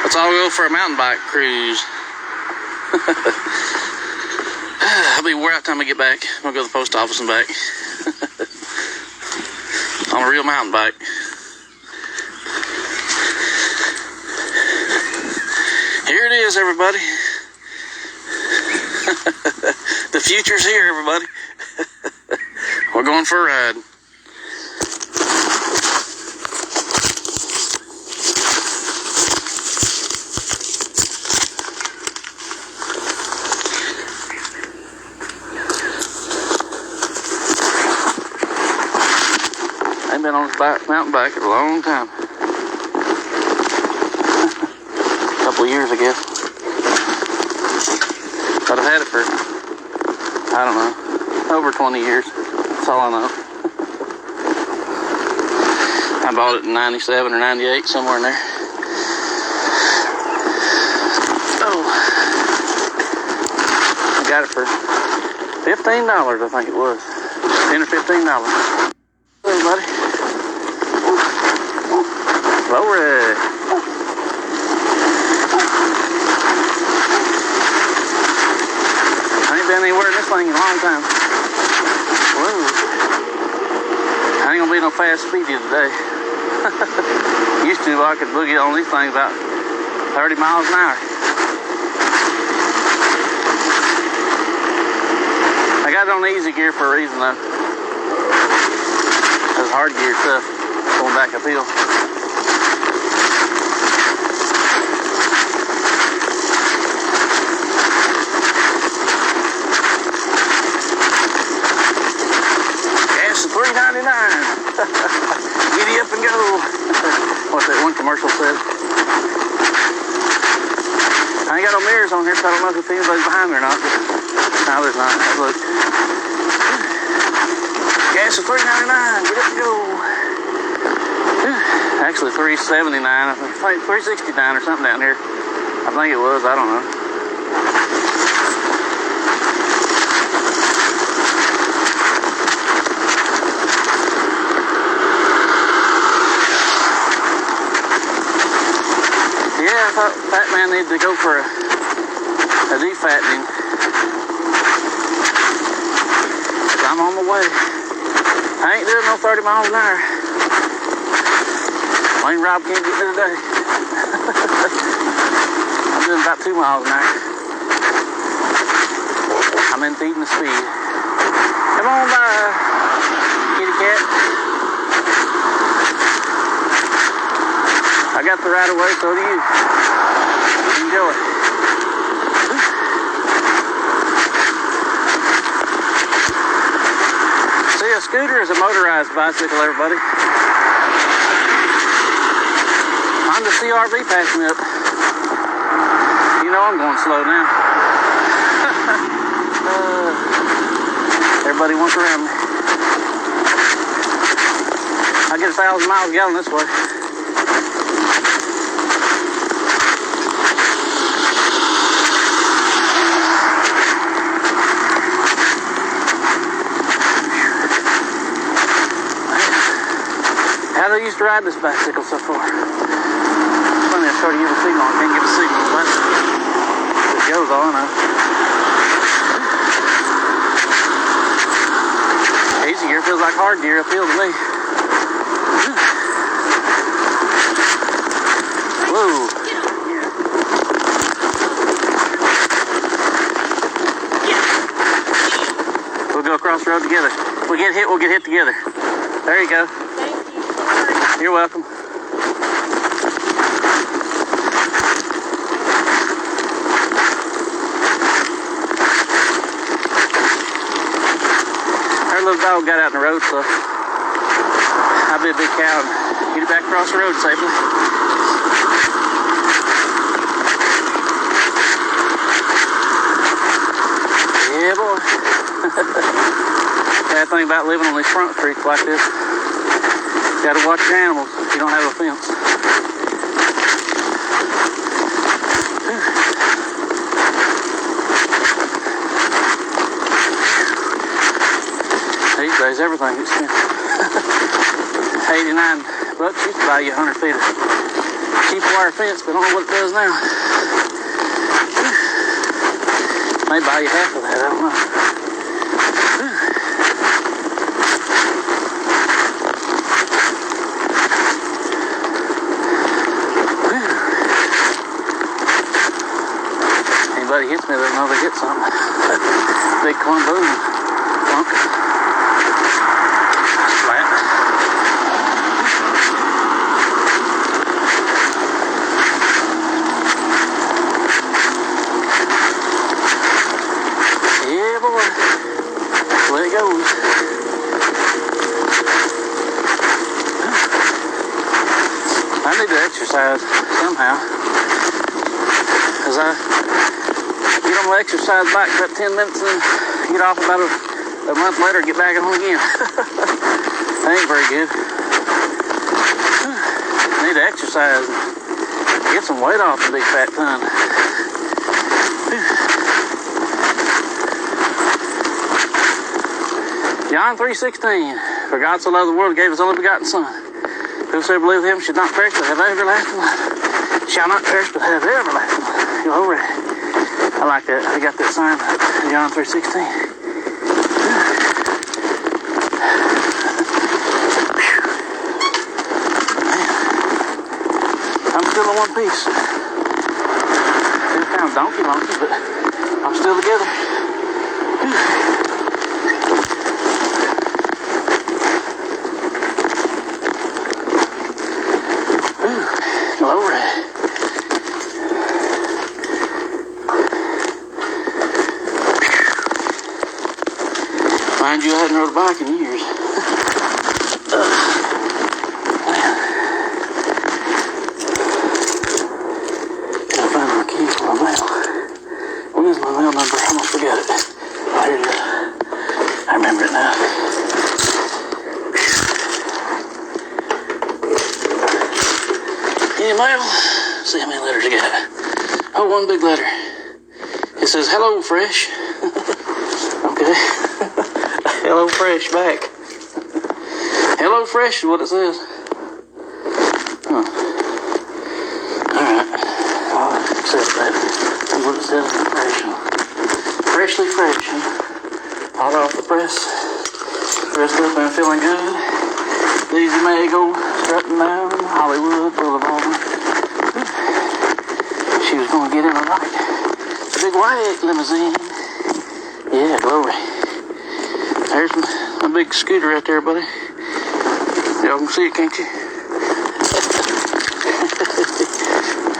Let's all go for a mountain bike cruise. I'll be wore out time I get back. I'm gonna go to the post office and back. On a real mountain bike. Here it is, everybody. The future's here, everybody. We're going for a ride. I've been on this mountain bike a long time. A couple of years, I guess. But I've had it for, I don't know, over 20 years. That's all I know. I bought it in 97 or 98, somewhere in there. Oh. I got it for $15, I think it was. $10 or $15. Everybody. Glory. I ain't been anywhere in this thing in a long time. Whoa. I ain't gonna be no fast speedy today. Used to, I could boogie on these things about 30 miles an hour. I got it on easy gear for a reason though. That's hard gear stuff, going back uphill. $3.99. Giddy up and go. What's that one commercial said? I ain't got no mirrors on here, so I don't know if anybody's behind me or not. No, there's not. Look. Gas is $3.99. Get up and go. Actually, $3.79. I think $3.69 or something down here. I think it was. I don't know. Yeah, I thought Fat Man needed to go for a defattening. I'm on my way. I ain't doing no 30 miles an hour. Wayne Rob can't get me today. I'm doing about 2 miles an hour. I'm in feeding the speed. Come on by, kitty cat. I got the right of way, so do you. Enjoy. See, a scooter is a motorized bicycle, everybody. Honda CR-V passing up. You know I'm going slow now. Everybody wants around me. I get 1,000 miles a gallon this way. How do I used to ride this bicycle so far? Funny, I started giving a signal. I can't give a signal. But it goes all I know. Easy gear feels like hard gear uphill to me. Whoa. We'll go across the road together. If we get hit, we'll get hit together. There you go. You're welcome. Our little dog got out in the road, so I'll be a big cow and get it back across the road safely. Yeah, boy. Bad thing about living on these front streets like this. You gotta watch your animals if you don't have a fence. These days, everything is expensive. $89 used to buy you 100 feet of cheap barbed wire fence, but I don't know what it does now. May buy you half of that, I don't know. Anybody hits me, they know they hit something. Big Columbo funk. Flat. Yeah, boy. That's the way it goes. I need to exercise somehow. Because I get on my exercise bike for about 10 minutes and then get off about a month later and get back on again. That ain't very good. I need to exercise and get some weight off the big fat ton. John 3:16. For God so loved the world, gave his only begotten Son. Whosoever believeth him should not perish but have everlasting life. Shall not perish but have everlasting life. Glory. I like that. I got that sign in John 3:16. I'm still in one piece. Still kind of donkey, but I'm still together. Glory. Mind you, I hadn't rode a bike in years. Gotta find my keys for my mail. What is my mail number? I almost forgot it. Oh, here it is. I remember it now. Any mail? See how many letters I got. Oh, one big letter. It says, hello, Fresh. Okay. Hello, Fresh back. Hello, Fresh is what it says. Huh. Alright. I'll accept that. That's what it says in the fresh. Freshly fresh. Hot off the press. Dressed up and feeling good. Daisy May go strutting down Hollywood Boulevard. She was going to get in a light. A big white limousine. Yeah, glory. There's my big scooter right there, buddy. Y'all can see it, can't you?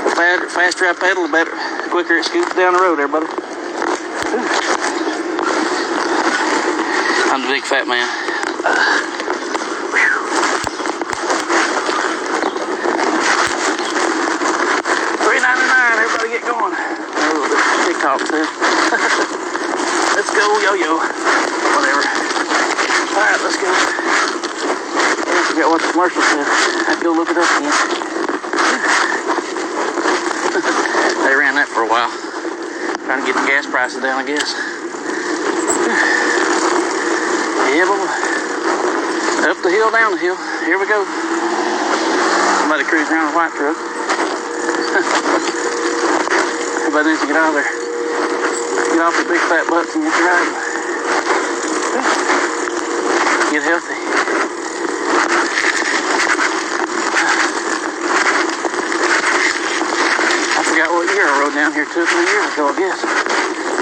The faster I pedal, the better, the quicker it scoots down the road there, buddy. I'm the big fat man. $3.99, everybody get going. Oh, TikTok too. Let's go, yo-yo. Whatever. Alright, let's go. I forgot what the commercial said. I have to go look it up again. They ran that for a while. Trying to get the gas prices down, I guess. Yeah, boy. Up the hill, down the hill. Here we go. Somebody cruising around a white truck. Everybody needs to get out of there. Get off the big fat butts and get to riding. Get healthy. I forgot what year I rode down here 2 or 3 years ago, I guess.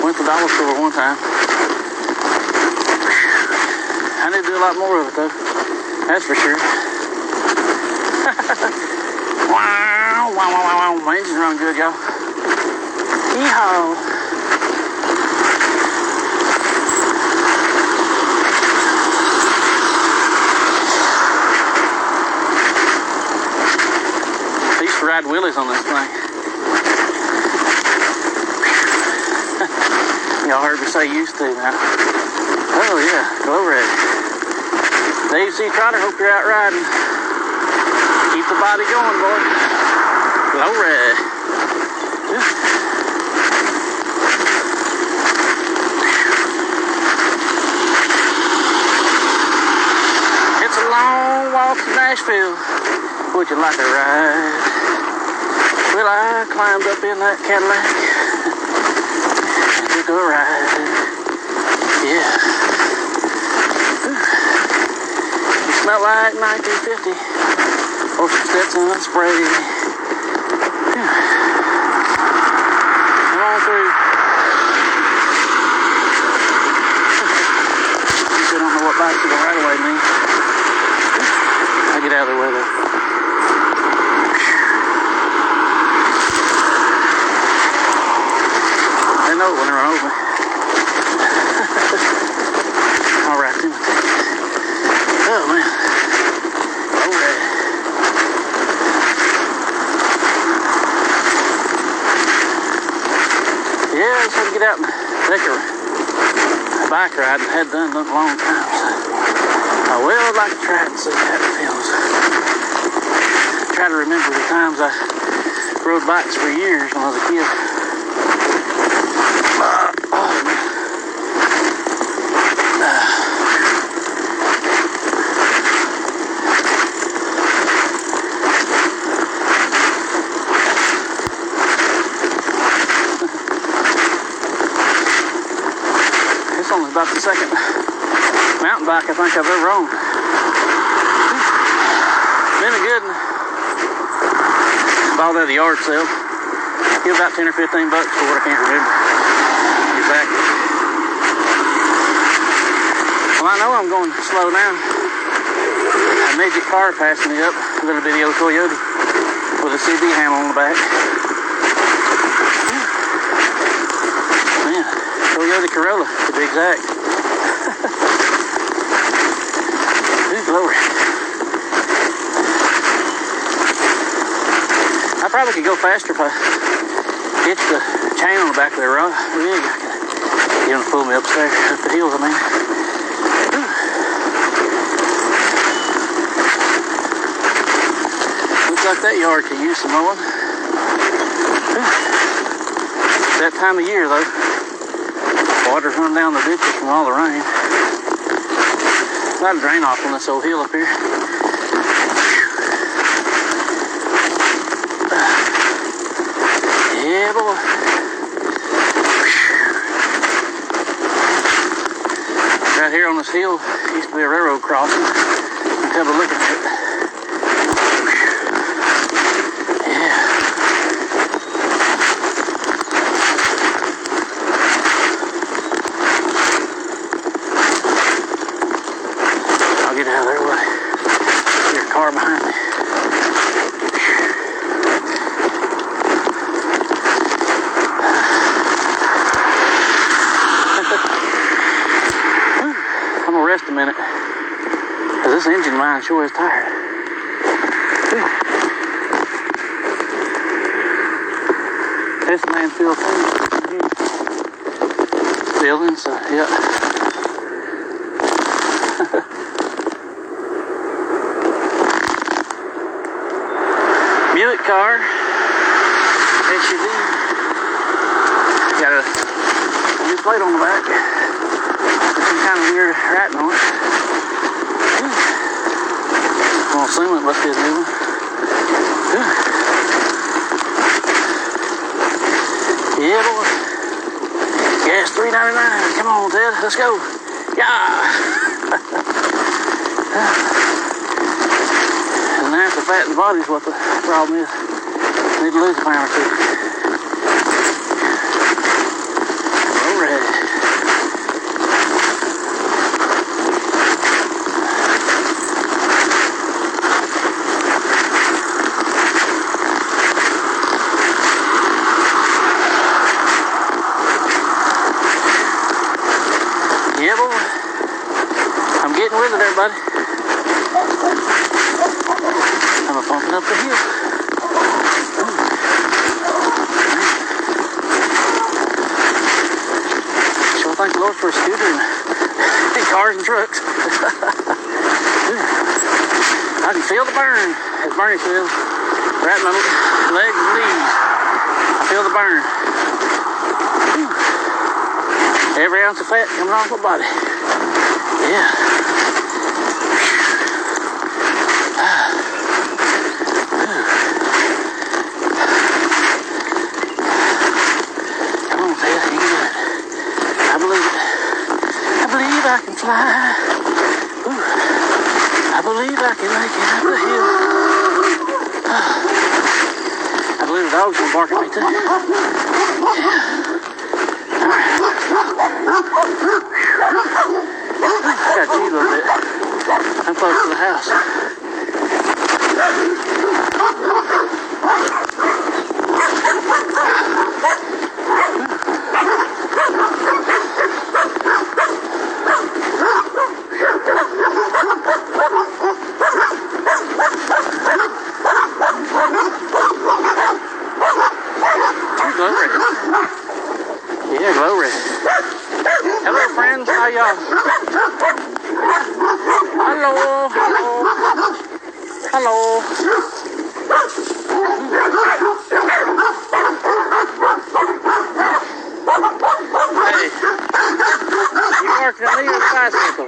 Went to the dollar store one time. I need to do a lot more of it, though. That's for sure. Wow, wow, wow, wow, wow. My engine's running good, y'all. Yeehaw. I used to ride wheelies on this thing. Y'all heard me say used to now. Oh yeah, glory. Dave C. Trotter, hope you're out riding. Keep the body going, boy. Glory. It's a long walk to Nashville. Would you like to ride? Well, I climbed up in that Cadillac and took a ride. Yeah. It smelled like 1950. Or some Stetson spray. Yeah. Come on through. I don't know what bike to go right away means. I get out of the way though. They know it when they run over me. All right, then. Oh man. All right. Yeah, I just had to get out and take a bike ride. I had done it a long time, so I would like to try it and see how it feels. Try to remember the times I rode bikes for years when I was a kid. Oh man. It's only about the second mountain bike I think I've ever owned. Been a good one. Bought at a yard sale. Give about 10 or 15 bucks for what I can't remember exactly. Well, I know I'm going slow now. A midget car passed me up, a little bitty old Toyota with a CD handle on the back. Man, Toyota Corolla to be exact. Good Lord. I probably could go faster if I hitched the chain on the back of the rig. I could get him to pull me upstairs, up the hills, I mean. Looks like that yard could use some mowing. It's that time of year, though. Water's running down the ditches from all the rain. Got a drain off on this old hill up here. Yeah, boy. Right here on this hill used to be a railroad crossing. I'm kind of looking at it. Yeah. I'll get out of there, buddy. There's a car behind me. I'm gonna rest a minute, cause this engine of mine sure is tired. This man feels building, so yeah. Buick car, SUV. Got a new plate on the back. Some kind of weird writing on it. I'm assuming it must be a new one. Yeah, boy. Gas $3.99. Come on, Ted. Let's go. Yeah. And half the fat in the body is what the problem is. Need to lose a pound or two. All right. Yeah, boy. I'm getting with it, everybody. I'm bumping up the hill. So I thank the Lord for a scooter and cars and trucks. I can feel the burn, as Bernie says, right in my legs and knees. I feel the burn. Every ounce of fat coming off my body. Yeah. fly. Ooh, I believe I can make it up the hill. I believe the dog's gonna bark at me too. Yeah. All right. I got to cheat a little bit. I'm close to the house. Glory. Yeah, glory. Hello, friends. How y'all? Hello. Hello. Hey, you barking at me or a bicycle?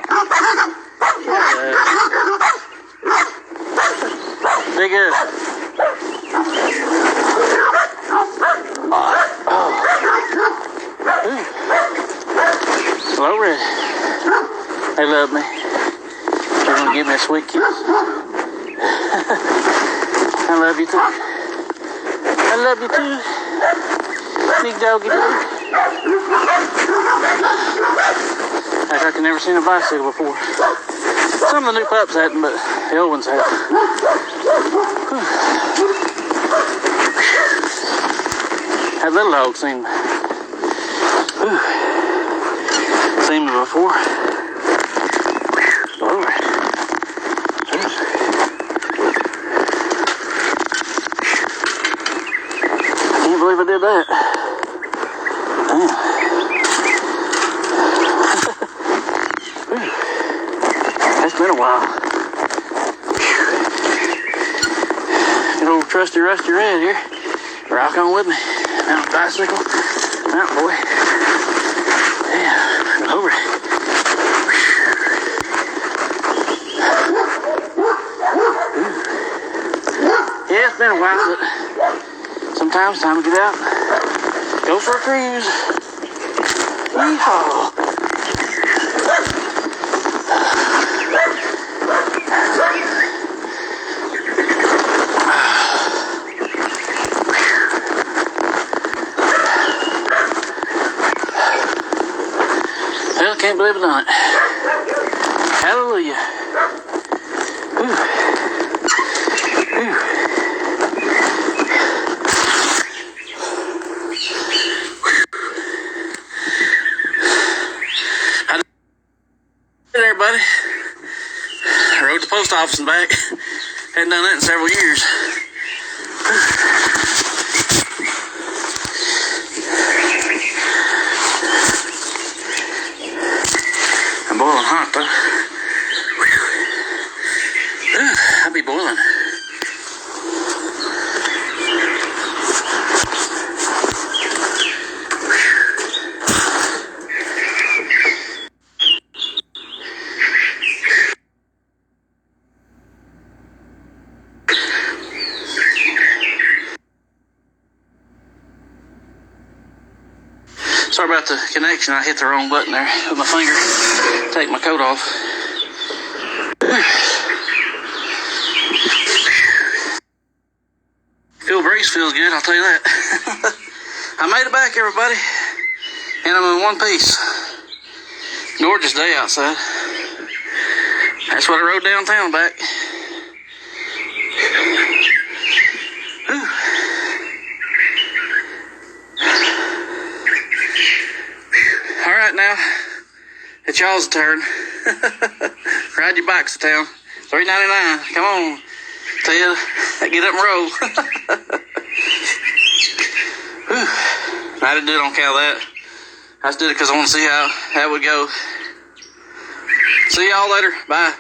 Big up. Glory. They love me. They're gonna give me a sweet kiss. I love you too. I love you too. Big doggy dog. Like I never seen a bicycle before. Some of the new pups hadn't, but the old ones had. That little dog seen me before. Glory. I can't believe I did that. It's been a while. Good old trusty Rusty Red here. Rock on with me. Mount bicycle. Mount boy. Yeah, over. Yeah, it's been a while, but sometimes it's time to get out. Go for a cruise. Yeehaw. Well, can't believe I've done it. Hallelujah. Ooh. Ooh. How did there, buddy? I rode the post office and back. Hadn't done that in several years. Boiling hot though. I'll be boiling. Sorry about the connection. I hit the wrong button there with my finger. Take my coat off. Cool breeze feels good, I'll tell you that. I made it back, everybody. And I'm in one piece. Gorgeous day outside. That's what I rode downtown back. Whew. All right, now it's y'all's turn. Ride your bikes to town. $3.99. Come on, Ted. Get up and roll. I didn't do it on account of that. I just did it because I want to see how that would go. See y'all later. Bye.